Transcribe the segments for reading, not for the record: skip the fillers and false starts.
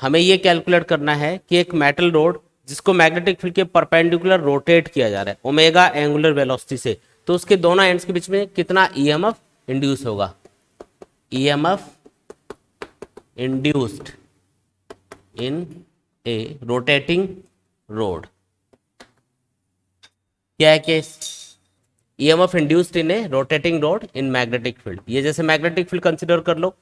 हमें ये कैलकुलेट करना है कि एक मेटल रोड जिसको मैग्नेटिक फील्ड के परपेंडिकुलर रोटेट किया जा रहा है ओमेगा एंगुलर वेलोसिटी से, तो उसके दोनों एंड्स के बीच में कितना ईएमएफ इंड्यूस होगा। EMF induced in A rotating road. क्या है case? EMF induced in A rotating road in magnetic field. ये जैसे मैग्नेटिक फील्ड कंसिडर कर लो,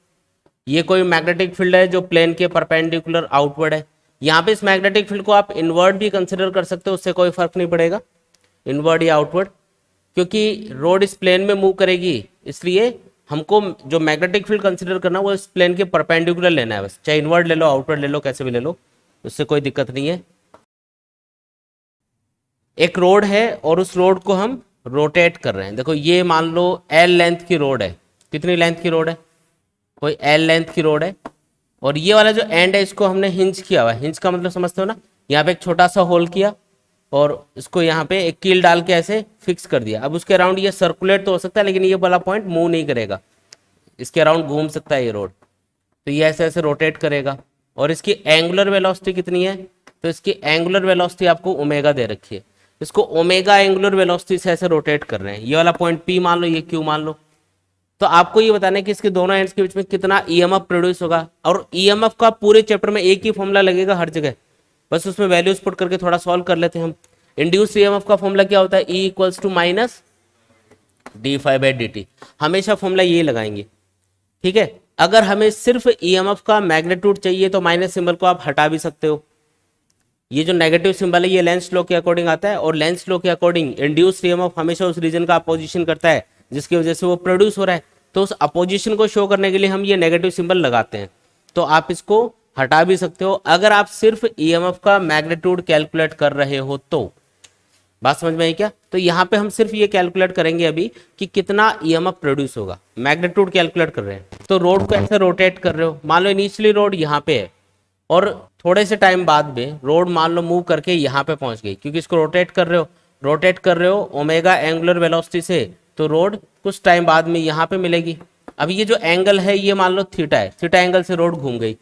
ये कोई मैग्नेटिक फील्ड है जो प्लेन के परपेंडिकुलर आउटवर्ड है। यहाँ पे इस मैग्नेटिक फील्ड को आप इनवर्ड भी कंसिडर कर सकते हो, उससे कोई फर्क नहीं पड़ेगा, इनवर्ड या आउटवर्ड, क्योंकि रोड इस प्लेन में मूव करेगी, इसलिए हमको जो मैग्नेटिक फील्ड कंसिडर करना वो इस प्लेन के परपेंडिकुलर लेना है बस, चाहे इनवर्ड ले लो आउटवर्ड ले लो कैसे भी ले लो, उससे कोई दिक्कत नहीं है। एक रोड है और उस रोड को हम रोटेट कर रहे हैं। देखो ये मान लो एल लेंथ की रोड है। कितनी लेंथ की रोड है? कोई एल लेंथ की रोड है, और ये वाला जो एंड है इसको हमने हिंज किया हुआ है। हिंज का मतलब समझते हो ना, यहाँ पे एक छोटा सा होल किया और इसको यहाँ पे एक कील डाल के ऐसे फिक्स कर दिया। अब उसके अराउंड ये सर्कुलेट तो हो सकता है, लेकिन ये वाला पॉइंट मूव नहीं करेगा, इसके अराउंड घूम सकता है ये रोड, तो ये ऐसे ऐसे रोटेट करेगा। और इसकी एंगुलर वेलोसिटी कितनी है? तो इसकी एंगुलर वेलोसिटी आपको ओमेगा दे रखी है, इसको ओमेगा एंगुलर वेलोसिटी से ऐसे रोटेट कर रहे हैं। ये वाला पॉइंट पी मान लो, ये क्यू मान लो। तो आपको ये बताना है कि इसके दोनों एंड्स के बीच में कितना ईएमएफ प्रोड्यूस होगा। और ईएमएफ का पूरे चैप्टर में एक ही फॉर्मूला लगेगा हर जगह, बस उसमें वैल्यूज पुट करके थोड़ा सॉल्व कर लेते हैं हम। इंड्यूस ईएमएफ का फॉर्मूला क्या होता है? E equals to minus d∅dt। हमेशा फॉर्मूला ये लगाएंगे, ठीक है। अगर हमें सिर्फ ईएमएफ का मैग्नीट्यूड चाहिए तो माइनस सिंबल को आप हटा भी सकते हो। ये जो नेगेटिव सिंबल है ये लेंस लॉ के अकॉर्डिंग आता है, और लेंस लॉ के अकॉर्डिंग इंड्यूस्ड ईएमएफ हमेशा उस रीजन का अपोजिशन करता है जिसकी वजह से वो प्रोड्यूस हो रहा है। तो उस अपोजिशन को शो करने के लिए हम ये नेगेटिव सिंबल लगाते हैं, तो आप इसको हटा भी सकते हो अगर आप सिर्फ ईएमएफ का मैग्नीट्यूड कैलकुलेट कर रहे हो तो। बात समझ में आई क्या? तो यहाँ पे हम सिर्फ ये कैलकुलेट करेंगे अभी कि कितना ईएमएफ प्रोड्यूस होगा, मैग्नीट्यूड कैलकुलेट कर रहे हैं। तो रोड को ऐसे रोटेट कर रहे हो, मान लो इनिशियली रोड यहाँ पे है और थोड़े से टाइम बाद में रोड मान लो मूव करके यहाँ पे पहुंच गई, क्योंकि इसको रोटेट कर रहे हो ओमेगा एंगुलर वेलोसिटी से, तो रोड कुछ टाइम बाद में यहाँ पे मिलेगी। अब ये जो एंगल है ये मान लो थीटा है, थीटा एंगल से रोड घूम गई,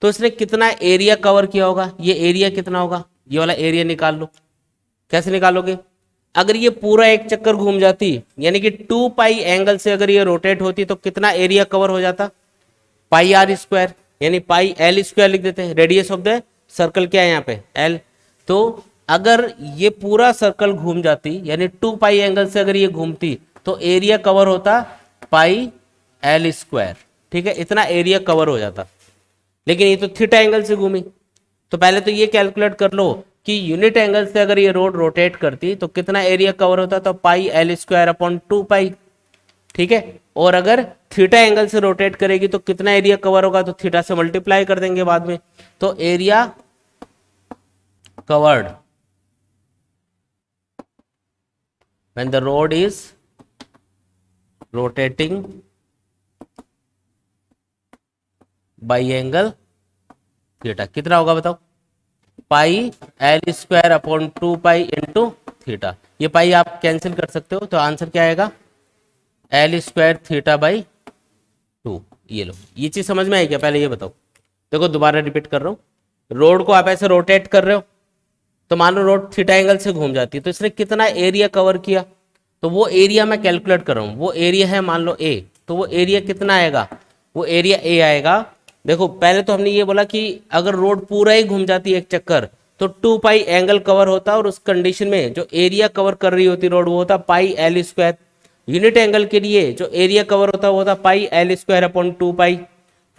तो इसने कितना एरिया कवर किया होगा? ये एरिया कितना होगा? ये वाला एरिया निकाल लो। कैसे निकालोगे? अगर ये पूरा एक चक्कर घूम जाती, यानी कि 2 पाई एंगल से अगर ये रोटेट होती, तो कितना एरिया कवर हो जाता? पाई आर स्क्वायर, यानी पाई एल स्क्वायर लिख देते हैं। रेडियस ऑफ द सर्कल क्या है यहाँ पे? एल। तो अगर ये पूरा सर्कल घूम जाती, यानी 2 पाई एंगल से अगर ये घूमती, तो एरिया कवर होता पाई एल स्क्वायर, ठीक है, इतना एरिया कवर हो जाता। लेकिन ये तो थीटा एंगल से घूमी, तो पहले तो ये कैलकुलेट कर लो कि यूनिट एंगल से अगर ये रोड रोटेट करती तो कितना एरिया कवर होता, तो पाई एल स्क्वायर अपॉन 2 पाई, ठीक है। और अगर थीटा एंगल से रोटेट करेगी तो कितना एरिया कवर होगा, तो थीटा से मल्टीप्लाई कर देंगे बाद में, तो area covered when the road is rotating by angle theta कितना होगा बताओ? पाई l square upon 2 pi into theta. ये पाई आप कैंसिल कर सकते हो, तो आंसर क्या आएगा? L square theta by 2। ये लो, ये चीज समझ में आई क्या? पहले ये बताओ। देखो दोबारा रिपीट कर रहा हूँ, रोड को आप ऐसे रोटेट कर रहे हो, तो मान लो रोड थीटा एंगल से घूम जाती है, तो इसने कितना एरिया कवर किया, तो वो एरिया मैं कैलकुलेट कर रहा हूँ। वो एरिया है मान लो ए, तो वो एरिया कितना आएगा? वो एरिया ए आएगा। देखो पहले तो हमने ये बोला कि अगर रोड पूरा ही घूम जाती है एक चक्कर, तो 2 पाई एंगल कवर होता, और उस कंडीशन में जो एरिया कवर कर रही होती रोड वो होता पाई एल स्क्वायर। यूनिट एंगल के लिए जो एरिया कवर होता है वो होता पाई एल स्क्वायर अपॉन 2 पाई।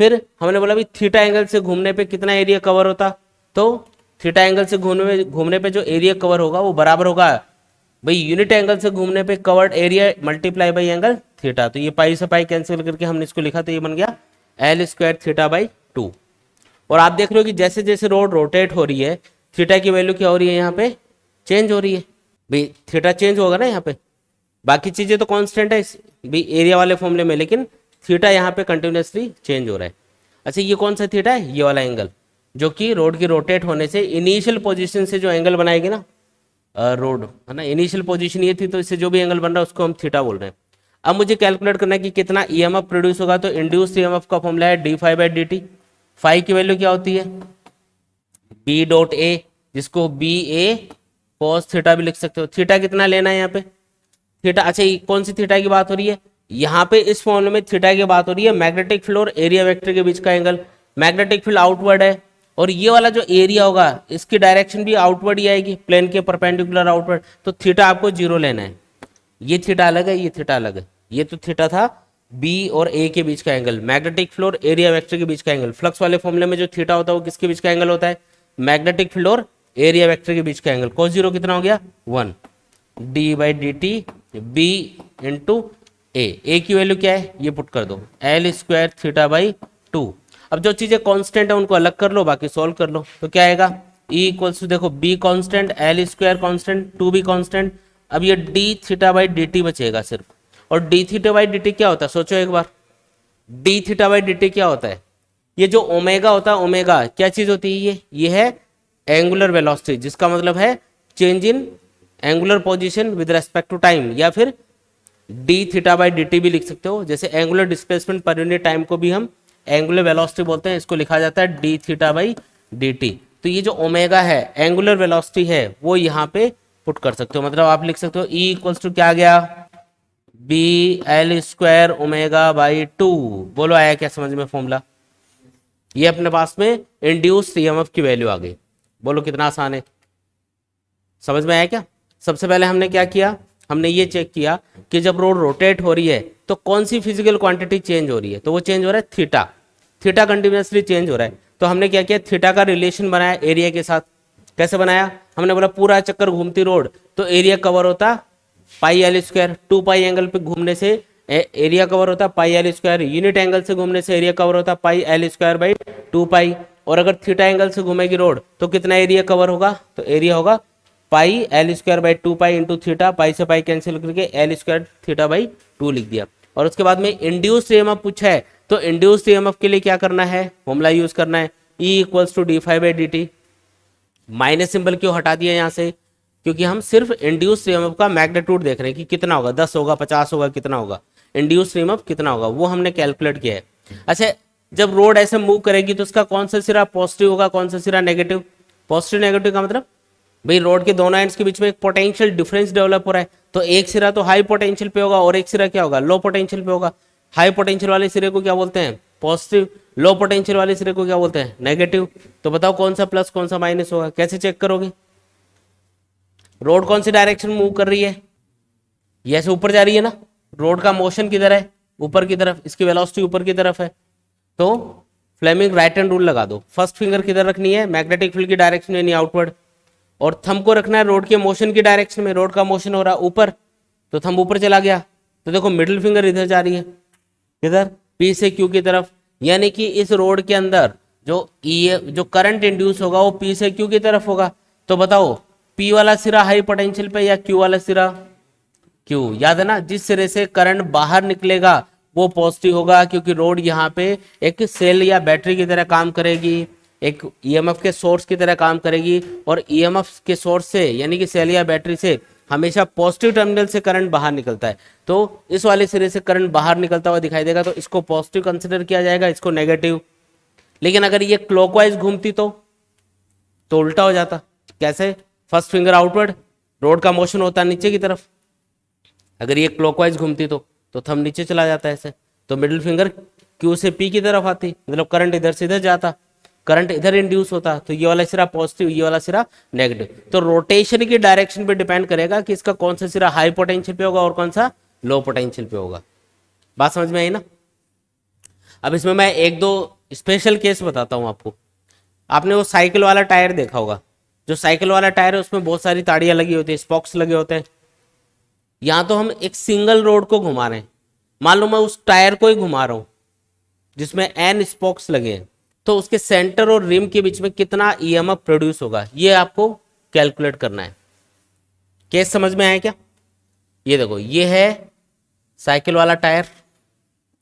फिर हमने बोला भी थीटा एंगल से घूमने पे कितना एरिया कवर होता, तो थीटा एंगल से घूमने पे जो एरिया कवर होगा वो बराबर होगा भाई यूनिट एंगल से घूमने पे covered area multiply by angle theta. तो ये पाई से पाई कैंसिल करके हमने इसको लिखा, तो ये बन गया एल स्क्वायर थीटा बाई 2। और आप देख रहे हो कि जैसे जैसे रोड रोटेट हो रही है थीटा की वैल्यू क्या हो रही है? यहाँ पे चेंज हो रही है भाई, थीटा चेंज होगा ना यहाँ पे। बाकी चीजें तो कांस्टेंट है भाई एरिया वाले फॉर्मूले में, लेकिन थीटा यहाँ पे कंटिन्यूसली चेंज हो रहा है। अच्छा ये कौन सा थीटा है? ये वाला एंगल, जो कि रोड की रोटेट होने से इनिशियल पोजीशन से जो एंगल बनाएगी ना रोड, है ना, इनिशियल पोजीशन ये थी, तो इससे जो भी एंगल बन रहा है उसको हम थीटा बोल रहे हैं। अब मुझे कैलकुलेट करना है कि कितना ईएमएफ प्रोड्यूस होगा, तो इंड्यूस ईएमएफ का फॉर्मूला है d∅ by dt। फाई की वैल्यू क्या होती है, बी डॉट ए, जिसको बी ए कॉस थीटा भी लिख सकते हो। थीटा कितना लेना है यहाँ पे, थीटा, अच्छा ये कौन सी थीटा की बात हो रही है, यहाँ पे इस फॉर्मूले में थीटा की बात हो रही है मैग्नेटिक फील्ड और एरिया वेक्टर के बीच का एंगल। मैग्नेटिक फील्ड आउटवर्ड है और ये वाला जो एरिया होगा इसकी डायरेक्शन भी आउटवर्ड ही आएगी, प्लेन के परपेंडिकुलर आउटवर्ड, तो थीटा आपको 0 लेना है। ये थीटा अलग है, ये थीटा अलग है। ये तो थीटा था बी और ए के बीच का एंगल, मैग्नेटिक फील्ड और एरिया वेक्टर के बीच का एंगल। फ्लक्स वाले फॉर्मूले में जो थीटा होता है वो किसके बीच का एंगल होता है, मैग्नेटिक फील्ड और एरिया वेक्टर के बीच का एंगल। cos 0 कितना हो गया 1 d by D t b into a की वैल्यू क्या है ये पुट कर दो, एल स्क्वायर थीटा बाई 2। अब जो चीजें कांस्टेंट है उनको अलग कर लो, बाकी सॉल्व कर लो, तो क्या आएगा ई इक्वल्स टू, देखो b constant, l square constant, 2 भी कांस्टेंट। अब ये d theta by D t बचेगा सिर्फ, और d theta by D t क्या होता है सोचो एक बार, d theta by D t क्या होता है, ये जो ओमेगा होता है, ओमेगा क्या चीज होती है, ये है एंगुलर वेलोसिटी, जिसका मतलब है change in angular position with respect to time, या फिर D theta by D T भी लिख सकते हो। जैसे angular displacement per unit time को भी हम एंगुलर वेलोसिटी बोलते हैं, इसको लिखा जाता है D theta by D T. तो ये जो ओमेगा है एंगुलर वेलोसिटी है वो यहाँ पे पुट कर सकते हो, मतलब आप लिख सकते हो ई इक्वल्स टू क्या आ गया, B L square omega by 2। बोलो आया क्या समझ में फॉर्मूला, ये अपने पास में इंड्यूस्ड ईएमएफ की वैल्यू आ गई। बोलो कितना आसान है, समझ में आया क्या। सबसे पहले हमने क्या किया, हमने ये चेक किया कि जब रोड रोटेट हो रही है तो कौन सी फिजिकल क्वांटिटी चेंज हो रही है, तो वो चेंज हो रहा है थीटा, थीटा कंटिन्यूसली चेंज हो रहा है। तो हमने क्या किया, थीटा का रिलेशन बनाया एरिया के साथ। कैसे बनाया, हमने बोला पूरा चक्कर घूमती रोड तो एरिया कवर होता पाई एल स्क्वायर, 2 पाई एंगल पे घूमने से एरिया कवर होता पाई एल स्क्वायर, यूनिट एंगल से घूमने से एरिया कवर होता पाई एल स्क्वायर बाई 2 पाई। और अगर थीटा एंगल से घूमेगी रोड तो कितना एरिया कवर होगा, तो एरिया होगा pi l square by 2 pi into theta, pi से पाई कैंसिल करके एल स्क्वायर थीटा बाई 2 लिख दिया। और उसके बाद में इंड्यूस्ड ईएमएफ पूछा है, तो इंड्यूस्ड ईएमएफ के लिए क्या करना है, फॉर्मूला यूज करना है E equals to D phi by D T. Minus symbol क्यों हटा दिया यहाँ से, क्योंकि हम सिर्फ इंड्यूस्ड ईएमएफ का मैग्नीट्यूड देख रहे हैं कि कितना होगा, 10 होगा 50 होगा कितना होगा, इंड्यूस्ड ईएमएफ कितना होगा वो हमने कैलकुलेट किया है। अच्छा जब रोड ऐसे मूव करेगी तो उसका कौन सा सिरा पॉजिटिव होगा, कौन सा सिरा नेगेटिव, पॉजिटिव नेगेटिव का मतलब भाई रोड के दोनों एंड्स के बीच में एक पोटेंशियल डिफरेंस डेवलप हो रहा है, तो एक सिरा तो हाई पोटेंशियल पे होगा और एक सिरा क्या होगा, लो पोटेंशियल पे होगा। हाई पोटेंशियल वाले सिरे को क्या बोलते हैं पॉजिटिव, लो पोटेंशियल वाले सिरे को क्या बोलते हैं नेगेटिव। तो बताओ कौन सा प्लस कौन सा माइनस होगा, कैसे चेक करोगे, रोड कौन सी डायरेक्शन मूव कर रही है, ये ऐसे ऊपर जा रही है ना, रोड का मोशन किधर है ऊपर की तरफ, इसकी वेलोसिटी ऊपर की तरफ है, तो फ्लेमिंग राइट हैंड रूल लगा दो। फर्स्ट फिंगर किधर रखनी है, मैग्नेटिक फील्ड की डायरेक्शन यानी आउटवर्ड, और थंब को रखना है रोड के मोशन की डायरेक्शन में, रोड का मोशन हो रहा है ऊपर तो थंब ऊपर चला गया, तो देखो मिडिल फिंगर इधर जा रही है, इधर पी से क्यू की तरफ, यानी कि इस रोड के अंदर जो करंट इंड्यूस होगा वो पी से क्यू की तरफ होगा। तो बताओ पी वाला सिरा हाई पोटेंशियल पे या क्यू वाला सिरा, क्यू, याद है ना, जिस सिरे से करंट बाहर निकलेगा वो पॉजिटिव होगा, क्योंकि रोड यहाँ पे एक सेल या बैटरी की तरह काम करेगी, एक ईएमएफ के सोर्स की तरह काम करेगी, और ईएमएफ के सोर्स से यानी कि सेल या बैटरी से हमेशा पॉजिटिव टर्मिनल से करंट बाहर निकलता है। तो इस वाले सिरे से करंट बाहर निकलता हुआ दिखाई देगा तो इसको पॉजिटिव कंसिडर किया जाएगा, इसको नेगेटिव। लेकिन अगर ये क्लॉकवाइज घूमती तो उल्टा हो जाता, कैसे, फर्स्ट फिंगर आउटवर्ड, रोड का मोशन होता है नीचे की तरफ, अगर ये क्लॉकवाइज घूमती तो थंब नीचे चला जाता है ऐसे, तो मिडिल फिंगर क्यू से पी की तरफ आती, मतलब करंट इधर से इधर जाता, करंट इधर इंड्यूस होता, तो ये वाला सिरा पॉजिटिव ये वाला सिरा नेगेटिव। तो रोटेशन की डायरेक्शन पे डिपेंड करेगा कि इसका कौन सा सिरा हाई पोटेंशियल पे होगा और कौन सा लो पोटेंशियल पे होगा। बात समझ में आई ना। अब इसमें मैं एक दो स्पेशल केस बताता हूं आपको। आपने वो साइकिल वाला टायर देखा होगा, जो साइकिल वाला टायर है उसमें बहुत सारी ताड़ियां लगी होती है, स्पॉक्स लगे होते हैं। यहां तो हम एक सिंगल रोड को घुमा रहे हैं, मान लो मैं उस टायर को ही घुमा रहा हूं जिसमें एन स्पॉक्स लगे हैं, तो उसके सेंटर और रिम के बीच में कितना ईएमएफ प्रोड्यूस होगा ये आपको कैलकुलेट करना है। केस समझ में आया क्या। ये देखो ये है साइकिल वाला टायर,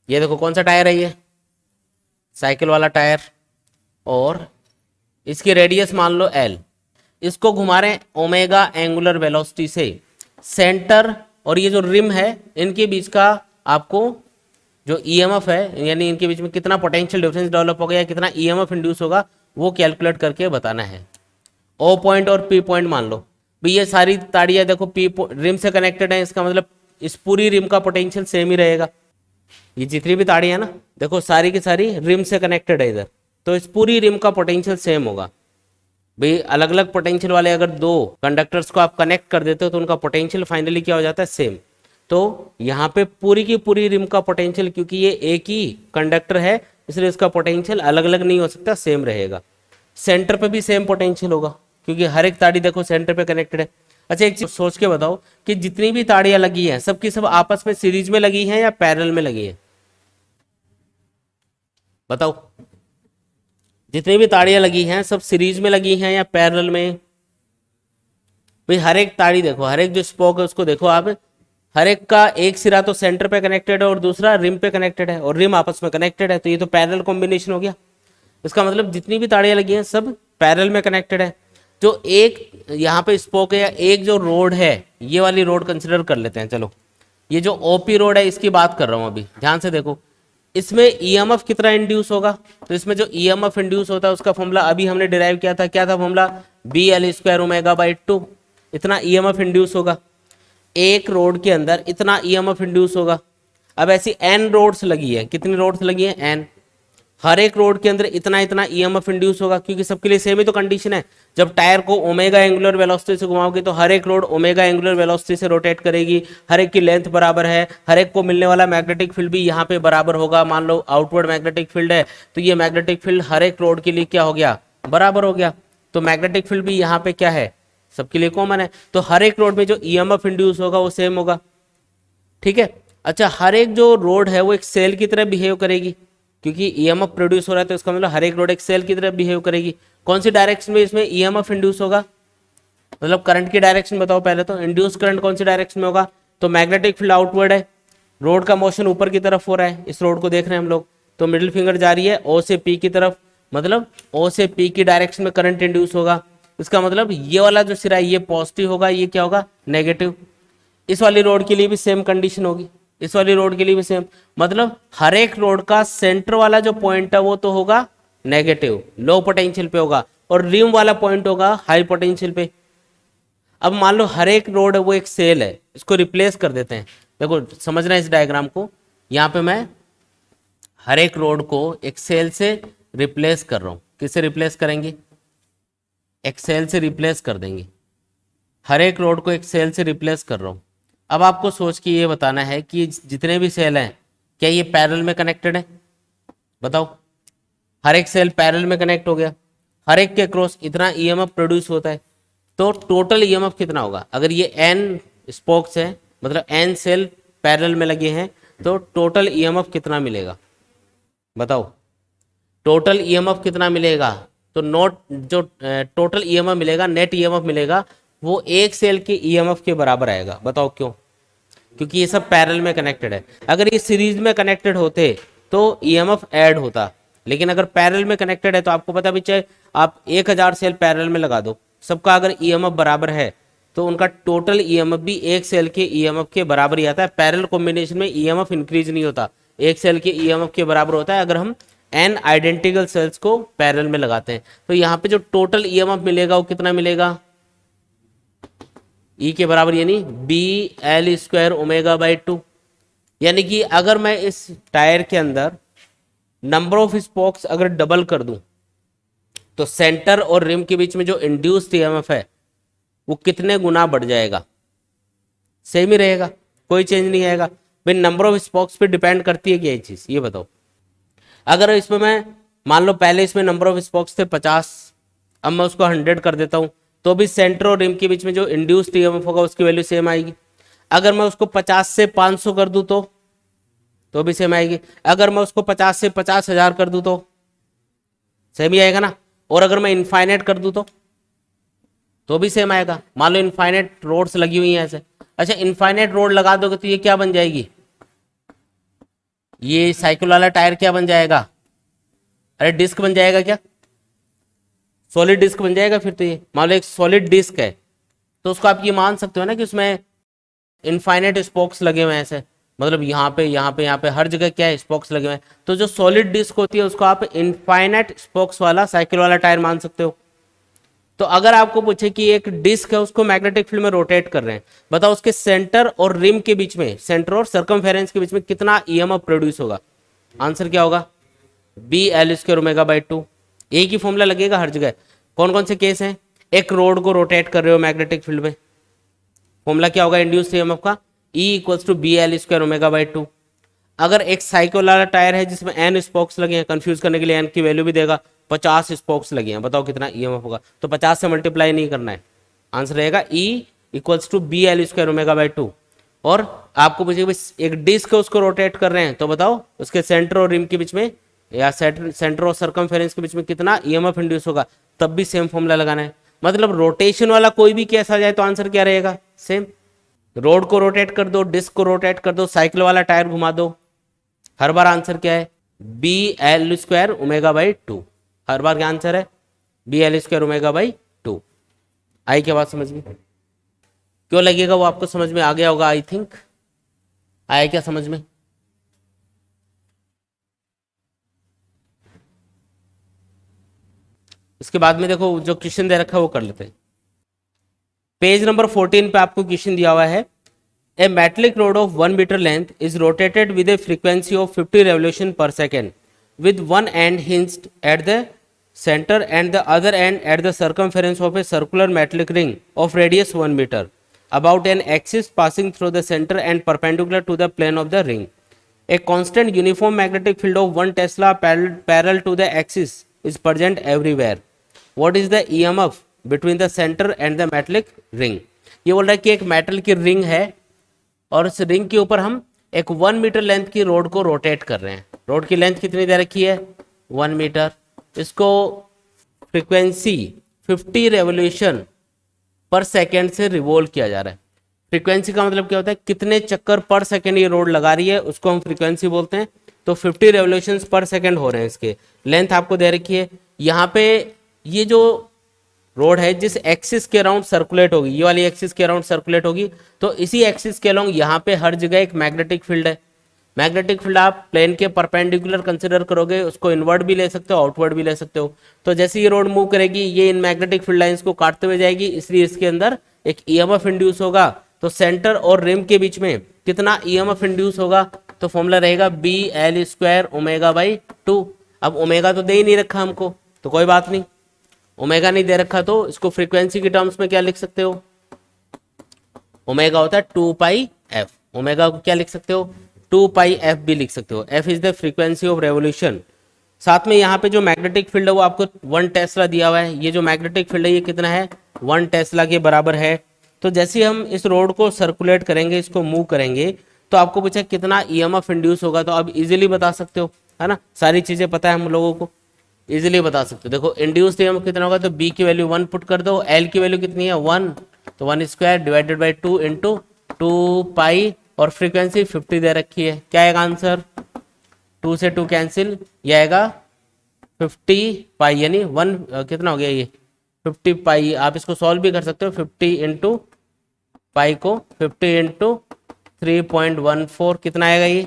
ये देखो कौन सा टायर है, ये साइकिल वाला टायर, और इसकी रेडियस मान लो एल, इसको घुमा रहे हैं ओमेगा एंगुलर वेलोसिटी से, सेंटर और ये जो रिम है इनके बीच का आपको जो ईएमएफ है, यानी इनके बीच में कितना पोटेंशियल डिफरेंस डेवलप होगा या कितना ईएमएफ इंड्यूस होगा, वो कैलकुलेट करके बताना है। ओ पॉइंट और पी पॉइंट मान लो भाई, ये सारी ताड़ियाँ देखो पी रिम से कनेक्टेड है, इसका मतलब इस पूरी रिम का पोटेंशियल सेम ही रहेगा। ये जितनी भी ताड़ियाँ ना देखो सारी की सारी रिम से कनेक्टेड है इधर, तो इस पूरी रिम का पोटेंशियल सेम होगा। भाई अलग अलग पोटेंशियल वाले अगर दो कंडक्टर्स को आप कनेक्ट कर देते हो तो उनका पोटेंशियल फाइनली क्या हो जाता है, सेम। तो यहाँ पे पूरी की पूरी रिम का पोटेंशियल, क्योंकि ये एक ही कंडक्टर है इसलिए इसका पोटेंशियल अलग अलग नहीं हो सकता, सेम रहेगा। सेंटर पे भी सेम पोटेंशियल होगा क्योंकि हर एक ताड़ी देखो सेंटर पे कनेक्टेड है। अच्छा एक चीज सोच के बताओ कि जितनी भी ताड़ियां लगी हैं सब की सब आपस में सीरीज में लगी हैं या पैरेलल में लगी है, बताओ। जितनी भी ताड़ियां लगी हैं सब सीरीज में लगी हैं या पैरेलल में। भाई हर एक ताड़ी देखो, हर एक जो स्पोक है उसको देखो आप, हर एक का एक सिरा तो सेंटर पे कनेक्टेड है और दूसरा रिम पे कनेक्टेड है और रिम आपस में कनेक्टेड है, तो ये तो पैरेलल कॉम्बिनेशन हो गया। इसका मतलब जितनी भी ताड़ियां लगी हैं सब पैरेलल में कनेक्टेड है। जो एक यहाँ पे स्पोक है या एक जो रोड है, ये वाली रोड कंसिडर कर लेते हैं। चलो ये जो ओपी रोड है इसकी बात कर रहा हूँ अभी, ध्यान से देखो। इसमें ईएमएफ कितना इंड्यूस होगा, तो इसमें जो ईएमएफ इंड्यूस होता है उसका फॉर्मूला अभी हमने डिराइव किया था, क्या था formula, B L square omega by 2। इतना ईएमएफ इंड्यूस होगा एक रोड के अंदर, इतना ईएमएफ इंड्यूस होगा। अब ऐसी एन रोड्स लगी है, कितनी रोड्स लगी है, एन। हर एक रोड के अंदर इतना इतना ईएमएफ इंड्यूस होगा क्योंकि सबके लिए सेम ही तो कंडीशन है। जब टायर को ओमेगा एंगुलर वेलोसिटी से घुमाओगे तो हर एक रोड ओमेगा एंगुलर वेलोसिटी से रोटेट करेगी, हर एक की लेंथ बराबर है, हर एक को मिलने वाला मैग्नेटिक फील्ड भी यहाँ पे बराबर होगा। मान लो आउटवर्ड मैग्नेटिक फील्ड है तो ये मैग्नेटिक फील्ड हर एक रोड के लिए क्या हो गया, बराबर हो गया। तो मैग्नेटिक फील्ड भी यहाँ पे क्या है, सबके लिए कॉमन है। तो हर एक रोड में जो ईएमएफ इंड्यूस होगा वो सेम होगा, ठीक है। अच्छा हर एक जो रोड है वो एक सेल की तरह बिहेव करेगी क्योंकि ईएमएफ प्रोड्यूस हो रहा है, तो इसका मतलब हर एक रोड एक सेल की तरह बिहेव करेगी। कौन सी डायरेक्शन में इसमें ईएमएफ इंड्यूस होगा, मतलब करंट की डायरेक्शन बताओ पहले तो। इंड्यूस करंट कौन सी डायरेक्शन में होगा, तो मैग्नेटिक फील्ड आउटवर्ड है, रोड का मोशन ऊपर की तरफ हो रहा है, इस रोड को देख रहे हैं हम लोग, तो मिडिल फिंगर जा रही है ओ से पी की तरफ, मतलब ओ से पी की डायरेक्शन में करंट इंड्यूस होगा। इसका मतलब ये वाला जो सिरा है ये पॉजिटिव होगा, ये क्या होगा, नेगेटिव। इस वाली रोड के लिए भी सेम कंडीशन होगी, इस वाली रोड के लिए भी सेम। मतलब हर एक रोड का सेंटर वाला जो पॉइंट है वो तो होगा नेगेटिव, लो पोटेंशियल पे होगा, और रिम वाला पॉइंट होगा हाई पोटेंशियल पे। अब मान लो हर एक रोड है वो एक सेल है, इसको रिप्लेस कर देते हैं। देखो समझना इस डायग्राम को, यहाँ पे मैं हर एक रोड को एक सेल से रिप्लेस कर रहा हूँ। किससे रिप्लेस करेंगे, एक सेल से रिप्लेस कर देंगे। हर एक रोड को एक सेल से रिप्लेस कर रहा हूँ। अब आपको सोच के ये बताना है कि जितने भी सेल हैं क्या ये पैरेलल में कनेक्टेड है, बताओ। हर एक सेल पैरेलल में कनेक्ट हो गया, हर एक के क्रॉस इतना ईएमएफ प्रोड्यूस होता है, तो टोटल ईएमएफ कितना होगा। अगर ये एन स्पोक्स है मतलब एन सेल पैरेलल में लगे हैं तो टोटल ईएमएफ कितना मिलेगा, बताओ। टोटल ईएमएफ कितना मिलेगा, तो नोट जो टोटल ईएमएफ मिलेगा, नेट ईएमएफ मिलेगा, वो एक सेल के ईएमएफ के बराबर आएगा। बताओ क्यों, क्योंकि ये सब पैरेलल में कनेक्टेड है। अगर ये सीरीज में कनेक्टेड होते तो ईएमएफ ऐड होता, लेकिन अगर पैरेलल में कनेक्टेड है तो आपको पता भी, चाहे आप 1000 सेल पैरेलल में लगा दो, सबका अगर ईएमएफ बराबर है तो उनका टोटल ईएमएफ भी एक सेल के ईएमएफ के बराबर ही आता है। पैरेलल कॉम्बिनेशन में ईएमएफ इंक्रीज नहीं होता, एक सेल के ईएमएफ के बराबर होता है अगर हम एन आइडेंटिकल सेल्स को पैरेलल में लगाते हैं। तो यहाँ पे जो टोटल ईएमएफ मिलेगा वो कितना मिलेगा, ई के बराबर, यानी B L square omega by 2। यानी कि अगर मैं इस टायर के अंदर नंबर ऑफ स्पोक्स अगर डबल कर दूं तो सेंटर और रिम के बीच में जो इंड्यूस्ड ईएमएफ है वो कितने गुना बढ़ जाएगा, सेम ही रहेगा, कोई चेंज नहीं आएगा। भाई नंबर ऑफ स्पोक्स पे डिपेंड करती है क्या ये चीज, ये बताओ। अगर इसमें मैं मान लो पहले इसमें नंबर ऑफ स्पोक्स थे 50, अब मैं उसको 100 कर देता हूं तो भी सेंटर और रिम के बीच में जो इंड्यूस्ड ईएमएफ होगा उसकी वैल्यू सेम आएगी। अगर मैं उसको 50 से 500 कर दूं तो भी सेम आएगी। अगर मैं उसको 50 से 50,000 कर दूं तो सेम ही आएगा ना। और अगर मैं इनफाइनाइट कर दूं तो भी सेम आएगा। मान लो इनफाइनाइट रोड्स लगी हुई हैं ऐसे, अच्छा इनफाइनाइट रोड लगा दोगे तो ये क्या बन जाएगी, ये साइकिल वाला टायर क्या बन जाएगा, अरे डिस्क बन जाएगा क्या, सॉलिड डिस्क बन जाएगा फिर तो। ये मान लो एक सॉलिड डिस्क है तो उसको आप ये मान सकते हो ना कि उसमें इनफाइनाइट स्पोक्स लगे हुए हैं ऐसे, मतलब यहाँ पे यहाँ पे यहाँ पे हर जगह क्या है, स्पोक्स लगे हुए हैं। तो जो सॉलिड डिस्क होती है उसको आप इनफाइनाइट स्पोक्स वाला साइकिल वाला टायर मान सकते हो। तो अगर आपको पूछे कि एक डिस्क है उसको मैग्नेटिक फील्ड में रोटेट कर रहे हैं, बताओ उसके सेंटर और रिम के बीच में, सेंटर और सर्कमफेरेंस के बीच में कितना ईएमएफ प्रोड्यूस होगा? आंसर क्या होगा? B L square omega by two. एक ही फॉर्मूला लगेगा हर जगह। कौन कौन से केस हैं? एक रोड को रोटेट कर रहे हो मैग्नेटिक फील्ड में, फॉर्मूला क्या होगा इंड्यूस ईएमएफ का? E equals to B L square omega by two. अगर एक साइकिल वाला टायर है जिसमें एन स्पोक्स लगे हैं, कंफ्यूज करने के लिए एन की वैल्यू भी देगा, 50 स्पोक्स लगे हैं, बताओ कितना ईएमएफ होगा? तो 50 से मल्टीप्लाई नहीं करना है, आंसर रहेगा E equals to B L square omega by two. और आपको पूछे एक डिस्क है उसको रोटेट कर रहे हैं, तो बताओ उसके सेंटर और रिम के बीच में या सेंटर और सर्कमफेरेंस के बीच में कितना ईएमएफ इंड्यूस होगा, तब भी सेम फॉर्मूला लगाना है। मतलब रोटेशन वाला कोई भी केस आ जाए तो आंसर क्या रहेगा? सेम। रोड को रोटेट कर दो, डिस्क को रोटेट कर दो, साइकिल वाला टायर घुमा दो, हर बार आंसर क्या है? B L square omega by two. हर बार क्या आंसर है? B L square omega by two. आई क्या बात समझ में? क्यों लगेगा वो आपको समझ में आ गया होगा, आई थिंक। आया क्या समझ में? इसके बाद में देखो जो क्वेश्चन दे रखा है वो कर लेते हैं। पेज नंबर 14 पे आपको क्वेश्चन दिया हुआ है, a metallic rod of 1 metre length is rotated with a frequency of 50 revolution per second with one end hinged at the center and the other end at the circumference of a circular metallic ring of radius 1 meter about an axis passing through the center and perpendicular to the plane of the ring. A constant uniform magnetic field of 1 Tesla parallel to the axis is present everywhere. What is the EMF between the center and the metallic ring? ये बोल रहा है कि एक metal की ring है और उस रिंग के ऊपर हम एक 1 मीटर लेंथ की रोड को रोटेट कर रहे हैं। रोड की लेंथ कितनी दे रखी है? 1 मीटर। इसको फ्रीक्वेंसी 50 रेवोल्यूशन पर सेकेंड से रिवोल्व किया जा रहा है। फ्रीक्वेंसी का मतलब क्या होता है? कितने चक्कर पर सेकेंड ये रोड लगा रही है, उसको हम फ्रीक्वेंसी बोलते हैं। तो 50 रेवोल्यूशन पर सेकेंड हो रहे हैं इसके। लेंथ आपको दे रखी है। यहाँ पे ये जो रोड है जिस एक्सिस के अराउंड सर्कुलेट होगी, ये वाली एक्सिस के अराउंड सर्कुलेट होगी, तो इसी एक्सिस के अराउंड यहाँ पे हर जगह एक मैग्नेटिक फील्ड है। मैग्नेटिक फील्ड आप प्लेन के परपेंडिकुलर कंसिडर करोगे, उसको इनवर्ड भी ले सकते हो, आउटवर्ड भी ले सकते हो। तो जैसे ये रोड मूव करेगी ये इन मैग्नेटिक फील्ड लाइंस को काटते हुए जाएगी, इसलिए इसके अंदर एक ईएमएफ इंड्यूस होगा। तो सेंटर और रिम के बीच में कितना ईएमएफ इंड्यूस होगा? तो फॉर्मूला रहेगा B L square omega by two. अब ओमेगा तो दे ही नहीं रखा हमको, तो कोई बात नहीं, ओमेगा नहीं दे रखा तो इसको फ्रीक्वेंसी के टर्म्स में क्या लिख सकते हो? ओमेगा होता है 2 पाई एफ। ओमेगा को क्या लिख सकते हो? 2 पाई एफ भी लिख सकते हो। F is the frequency of revolution. साथ में यहाँ पे जो मैग्नेटिक फील्ड है वो आपको 1 टेस्ला दिया हुआ है। ये जो मैग्नेटिक फील्ड है ये कितना है? 1 टेस्ला के बराबर है। तो जैसे हम इस रोड को सर्कुलेट करेंगे, इसको मूव करेंगे, तो आपको पूछा कितना ईएमएफ इंड्यूस होगा, तो आप इजीली बता सकते हो, है ना। सारी चीजें पता है हम लोगों को, इजीली बता सकते हो। देखो इंड्यूस ईएमएफ कितना होगा, तो बी की वैल्यू 1 पुट कर दो, एल की वैल्यू कितनी है 1, तो 1 स्क्वायर डिवाइडेड बाई 2 इंटू 2 पाई, और फ्रीक्वेंसी 50 दे रखी है। क्या आएगा आंसर? 2 से 2 कैंसिल, ये आएगा 50 पाई, यानी 1 कितना हो गया ये 50 पाई। आप इसको सॉल्व भी कर सकते हो, 50 इंटू पाई को 50 इंटू 3.14 कितना आएगा ये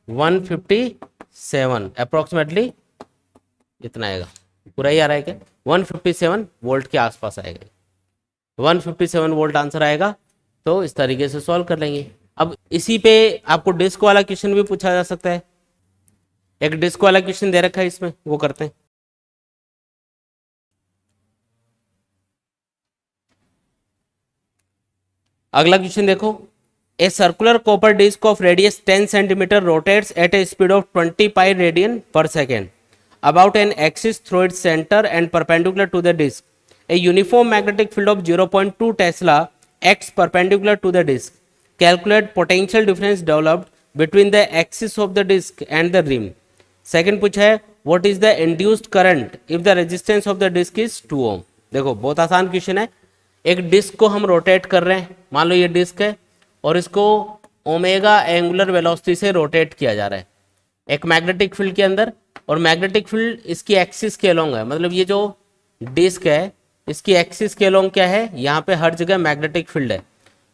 157 अप्रोक्सीमेटली, इतना आएगा। पूरा ही आ रहा है क्या? 157 वोल्ट के आसपास आएगा, 157 वोल्ट आंसर आएगा। तो इस तरीके से सॉल्व कर लेंगे। अब इसी पे आपको डिस्क वाला क्वेश्चन भी पूछा जा सकता है। एक डिस्क वाला क्वेश्चन दे रखा है इसमें, वो करते हैं। अगला क्वेश्चन देखो, a circular copper disc of radius 10 centimetre rotates at a speed of 20 pi radian per second about an axis through its center and perpendicular to the disk. A uniform magnetic field of 0.2 Tesla acts perpendicular to the disk. Calculate potential difference developed between the axis of the disk and the rim. Second पूछा है what is the induced current if the resistance of the disk is 2 ohm. देखो बहुत आसान question है। एक disc को हम rotate कर रहे हैं, मान लो ये डिस्क है और इसको ओमेगा एंगुलर वेलोसिटी से रोटेट किया जा रहा है एक मैग्नेटिक फील्ड के अंदर, और मैग्नेटिक फील्ड इसकी एक्सिस के अलोंग है। मतलब ये जो डिस्क है इसकी एक्सिस के अलोंग क्या है, यहाँ पे हर जगह मैग्नेटिक फील्ड है।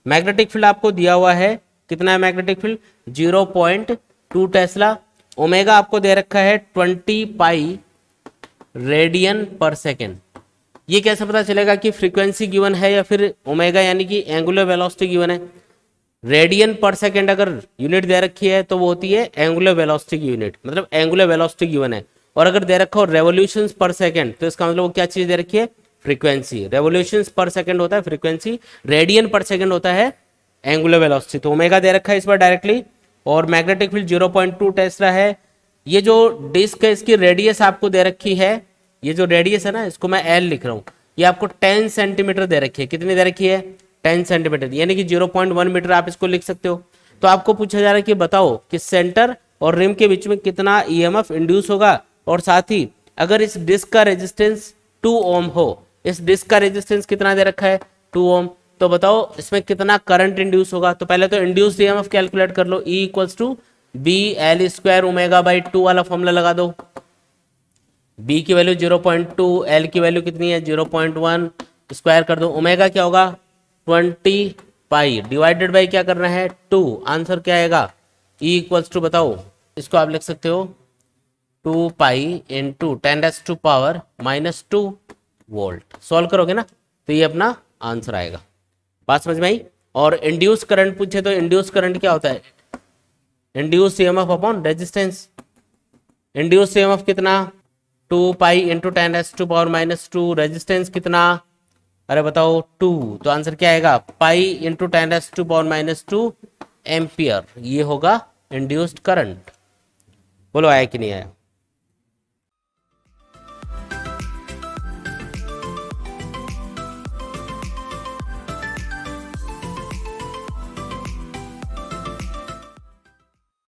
मैग्नेटिक फील्ड आपको दिया हुआ है कितना है मैग्नेटिक फील्ड 0.2 टेस्ला। ओमेगा आपको दे रखा है 20 पाई रेडियन पर सेकेंड। ये कैसे पता चलेगा कि फ्रीक्वेंसी गिवन है या फिर ओमेगा यानी कि एंगुलर वेलोसिटी गिवन है। रेडियन पर सेकेंड अगर यूनिट दे रखी है तो वो होती है एंगुलर वेलोसिटी की यूनिट, मतलब एंगुलर वेलोसिटी गिवन है। और अगर दे रखा हो रेवोल्यूशंस पर सेकेंड तो इसका मतलब वो क्या चीज दे रखी है, फ्रीक्वेंसी। रेवोल्यूशंस पर सेकेंड होता है फ्रीक्वेंसी, रेडियन पर सेकेंड होता है एंगुलर वेलोसिटी। तो ओमेगा दे रखा है इस बार डायरेक्टली, और मैग्नेटिक फील्ड 0.2 टेस्ला है। ये जो डिस्क है इसकी रेडियस आपको दे रखी है, ये जो रेडियस है ना इसको मैं एल लिख रहा हूँ, ये आपको 10 सेंटीमीटर दे रखी है। कितनी दे रखी है 10 सेंटीमीटर, यानी कि 0.1 मीटर आप इसको लिख सकते हो। तो आपको पूछा जा रहा है कि बताओ कि सेंटर और रिम के बीच में कितना ईएमएफ इंड्यूस होगा, और साथ ही अगर इस डिस्क का रेजिस्टेंस 2 ओम हो, इस डिस्क का रेजिस्टेंस कितना दे रखा है 2 ओम, तो बताओ इसमें कितना करंट इंड्यूस होगा। तो पहले तो इंड्यूस ईएमएफ कैलकुलेट कर लो, E equals to B L square omega by 2 वाला फॉर्मूला लगा दो। B की वैल्यू 0.2, L की वैल्यू कितनी है 0.1, स्क्वायर कर दो। ओमेगा क्या होगा 20 पाई डिवाइडेड बाई क्या करना है 2, आंसर क्या आएगा E इक्वल्स टू, बताओ इसको आप लिख सकते हो 2 पाई इंटू 10⁻² -2 वोल्ट। सॉल्व करोगे ना तो ये अपना आंसर आएगा। बात समझ में आई। और इंड्यूस करंट पूछे तो इंड्यूस करंट क्या होता है, induce EMF upon resistance. Induce EMF कितना 2 पाई इंटू 10⁻² रेजिस्टेंस कितना, अरे बताओ 2, तो आंसर क्या आएगा पाई इंटू 10⁻² एम्पियर। ये होगा इंड्यूस्ड करंट। बोलो आया कि नहीं आया।